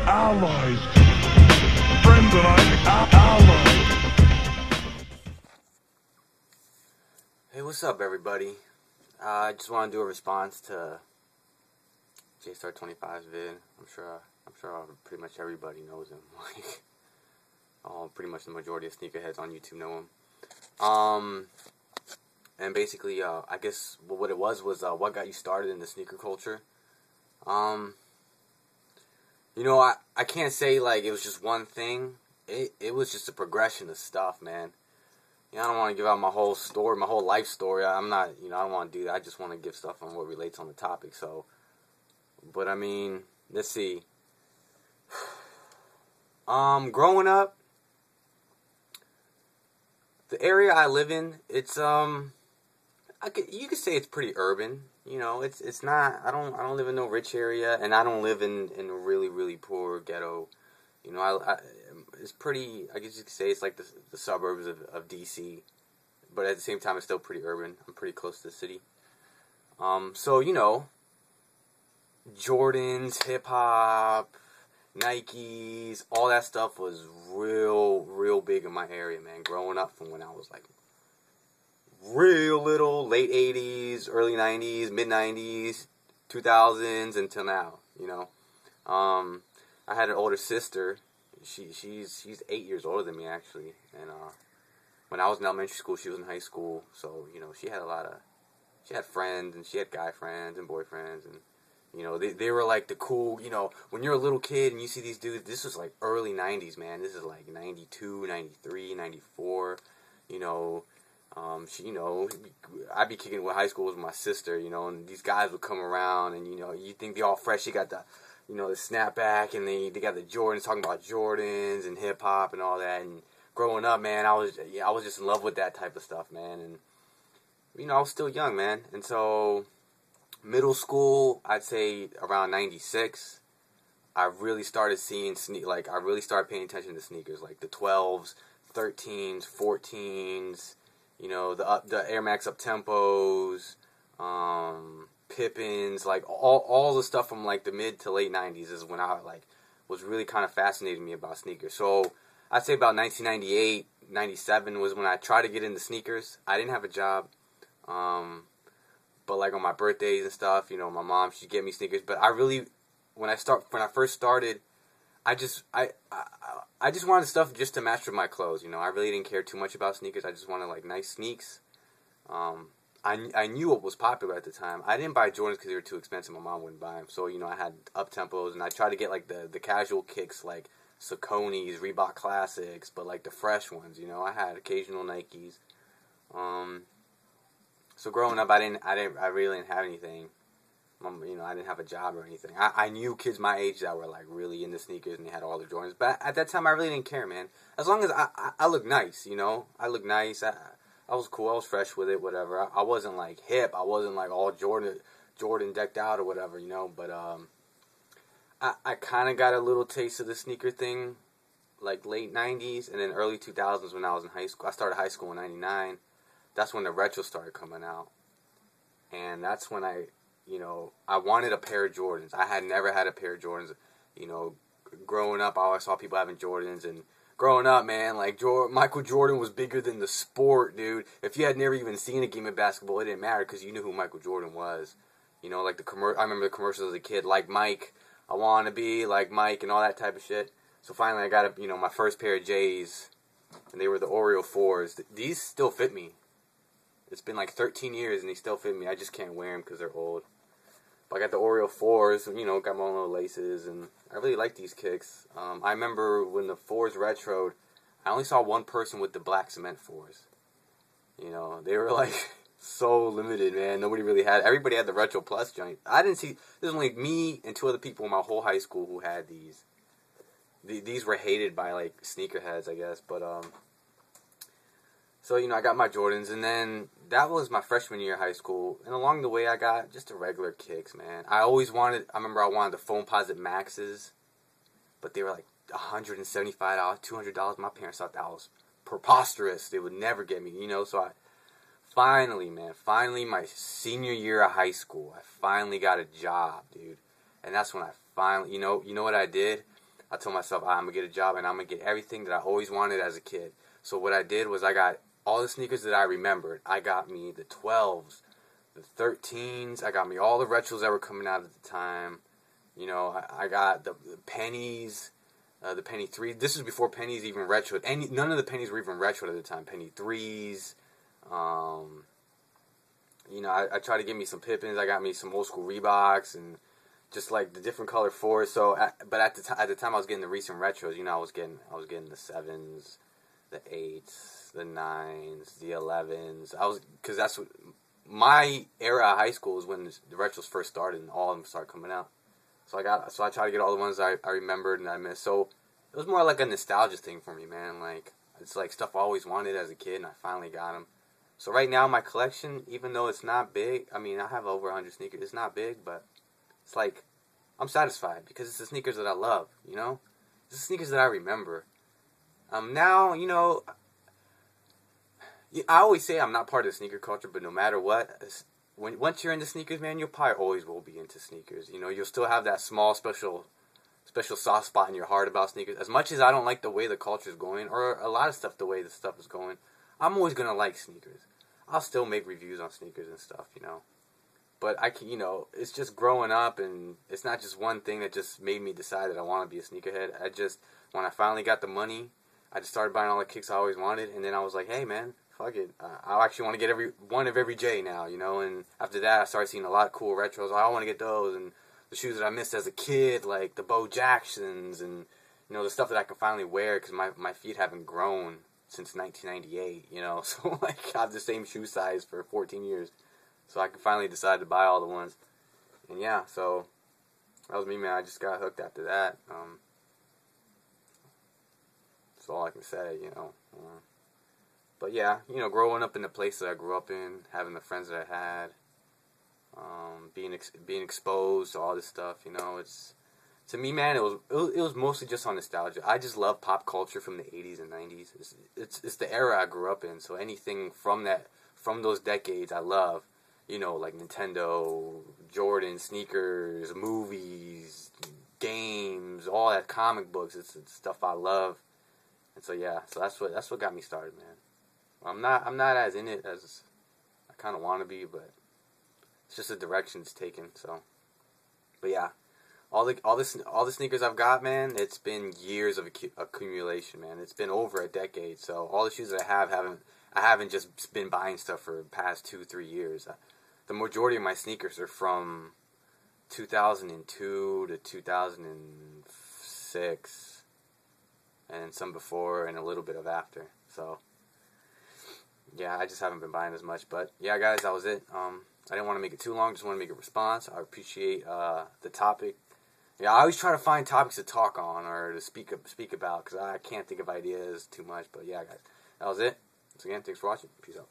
allies. Friends and I'm allies. Hey, what's up, everybody? I just want to do a response to Jstar25's vid. I'm sure pretty much everybody knows him. Like, pretty much the majority of sneakerheads on YouTube know him. And basically, I guess what it was what got you started in the sneaker culture. You know, I can't say like it was just one thing. It was just a progression of stuff, man. You know, I don't want to give out my whole story, my whole life story. I'm not, I don't want to do that. I just want to give stuff on what relates on the topic. So, but I mean, let's see. Growing up, the area I live in, it's you could say it's pretty urban. You know, it's not. I don't live in no rich area, and I don't live in a really poor ghetto. You know, it's pretty. I guess you could say it's like the suburbs of DC, but at the same time, it's still pretty urban. I'm pretty close to the city. So you know, Jordans, hip hop, Nikes, all that stuff was real big in my area, man. Growing up from when I was like real little, late 80s, early 90s, mid 90s, 2000s until now, you know. I had an older sister. She's 8 years older than me, actually. And when I was in elementary school, she was in high school. So, you know, she had friends, and she had guy friends and boyfriends, and you know, they were like the cool, you know, when you're a little kid and you see these dudes, this was like early 90s, man. This is like 92, 93, 94, you know. You know, I'd be kicking with high school with my sister, you know, and these guys would come around, and, you know, you think they all fresh. You got the, you know, the snapback, and they got the Jordans, talking about Jordans and hip-hop and all that. And growing up, man, I was just in love with that type of stuff, man. And, you know, I was still young, man. And so middle school, I'd say around 96, I really started seeing I really started paying attention to sneakers, like the 12s, 13s, 14s, you know, the Air Max Up-Tempos, Pippins, like all the stuff from like the mid to late 90s is when I like was really kind of fascinating me about sneakers. So I'd say about 1998, 97 was when I tried to get into sneakers. I didn't have a job. But like on my birthdays and stuff, you know, my mom, she'd get me sneakers. But I really, when I first started, I just wanted stuff just to match with my clothes. You know, I really didn't care too much about sneakers. I just wanted like nice sneaks. I knew what was popular at the time. I didn't buy Jordans because they were too expensive. My mom wouldn't buy them. So, you know, I had up-tempos, and I tried to get like the casual kicks, like Saucony's, Reebok Classics, but like the fresh ones. You know, I had occasional Nikes. So growing up, I really didn't have anything. You know, I didn't have a job or anything. I knew kids my age that were like really into sneakers and they had all their Jordans. But at that time, I really didn't care, man. As long as I looked nice, you know, I looked nice. I was cool. I was fresh with it, whatever. I wasn't like hip. I wasn't like all Jordan decked out or whatever, you know. But I kind of got a little taste of the sneaker thing, like late 90s and then early 2000s when I was in high school. I started high school in 99. That's when the retro started coming out. And that's when I wanted a pair of Jordans. I had never had a pair of Jordans. You know, growing up, I always saw people having Jordans. And growing up, man, like Michael Jordan was bigger than the sport, dude. If you had never even seen a game of basketball, it didn't matter because you knew who Michael Jordan was. You know, like I remember the commercials as a kid, like Mike, I want to be like Mike and all that type of shit. So finally I got my first pair of J's, and they were the Oreo 4s. These still fit me. It's been like 13 years and they still fit me. I just can't wear them because they're old. But I got the Oreo 4s, you know, got my own little laces, and I really like these kicks. I remember when the 4s retroed, I only saw one person with the black cement 4s. You know, they were like so limited, man. Nobody really had. Everybody had the Retro Plus joint. I didn't see. There's only me and two other people in my whole high school who had these. These were hated by like sneakerheads, I guess. But so, you know, I got my Jordans, and then that was my freshman year of high school. And along the way, I got just the regular kicks, man. I remember I wanted the Foamposite Maxes, but they were like $175, $200. My parents thought that was preposterous. They would never get me, you know. So I finally, my senior year of high school, I finally got a job, dude. And that's when I finally, you know what I did? I told myself, I'm going to get a job and I'm going to get everything that I always wanted as a kid. So what I did was I got all the sneakers that I remembered. I got me the 12s, the 13s. I got me all the retros that were coming out at the time. You know, I got the pennies, the penny 3. This is before pennies even retro. None of the pennies were even retro at the time. Penny 3s. You know, I tried to get me some Pippins. I got me some old school Reeboks and just like the different color 4s. So, but at the time I was getting the recent retros. You know, I was getting the 7s, the 8s, the 9s, the 11s. Because that's what my era of high school was when the retros first started and all of them started coming out. So I tried to get all the ones I remembered and I missed. So it was more like a nostalgia thing for me, man. Like it's like stuff I always wanted as a kid, and I finally got them. So right now my collection, even though it's not big, I mean I have over 100 sneakers. It's not big, but it's like I'm satisfied because it's the sneakers that I love. You know, it's the sneakers that I remember. Now you know. I always say I'm not part of the sneaker culture, but no matter what, once you're into sneakers, man, you'll probably always will be into sneakers. You know, you'll still have that small, special soft spot in your heart about sneakers. As much as I don't like the way the culture is going, or a lot of stuff, the way the stuff is going, I'm always going to like sneakers. I'll still make reviews on sneakers and stuff, you know. But you know, it's just growing up, and it's not just one thing that just made me decide that I want to be a sneakerhead. When I finally got the money, I just started buying all the kicks I always wanted, and then I was like, hey, man, fuck it. I actually want to get one of every J now, you know. And after that, I started seeing a lot of cool retros. I want to get those, and the shoes that I missed as a kid, like the Bo Jacksons, and you know the stuff that I can finally wear because my feet haven't grown since 1998, you know. So like I have the same shoe size for 14 years, so I can finally decide to buy all the ones. And yeah, so that was me, man. I just got hooked after that. That's all I can say, you know. But yeah, you know, growing up in the place that I grew up in, having the friends that I had, being exposed to all this stuff, you know, to me, man, it was mostly just on nostalgia. I just love pop culture from the 80s and 90s. It's the era I grew up in, so anything from those decades I love, you know, like Nintendo, Jordan, sneakers, movies, games, all that, comic books. It's stuff I love, and so yeah, so that's what got me started, man. I'm not as in it as I kind of want to be, but it's just the direction it's taken. So, but yeah, all the sneakers I've got, man, it's been years of accumulation, man. It's been over a decade. So all the shoes that I haven't just been buying stuff for the past 2-3 years. The majority of my sneakers are from 2002 to 2006, and some before and a little bit of after. So. Yeah, I just haven't been buying as much. But, yeah, guys, that was it. I didn't want to make it too long. Just want to make a response. I appreciate the topic. Yeah, I always try to find topics to talk on or to speak about because I can't think of ideas too much. But, yeah, guys, that was it. Once again, thanks for watching. Peace out.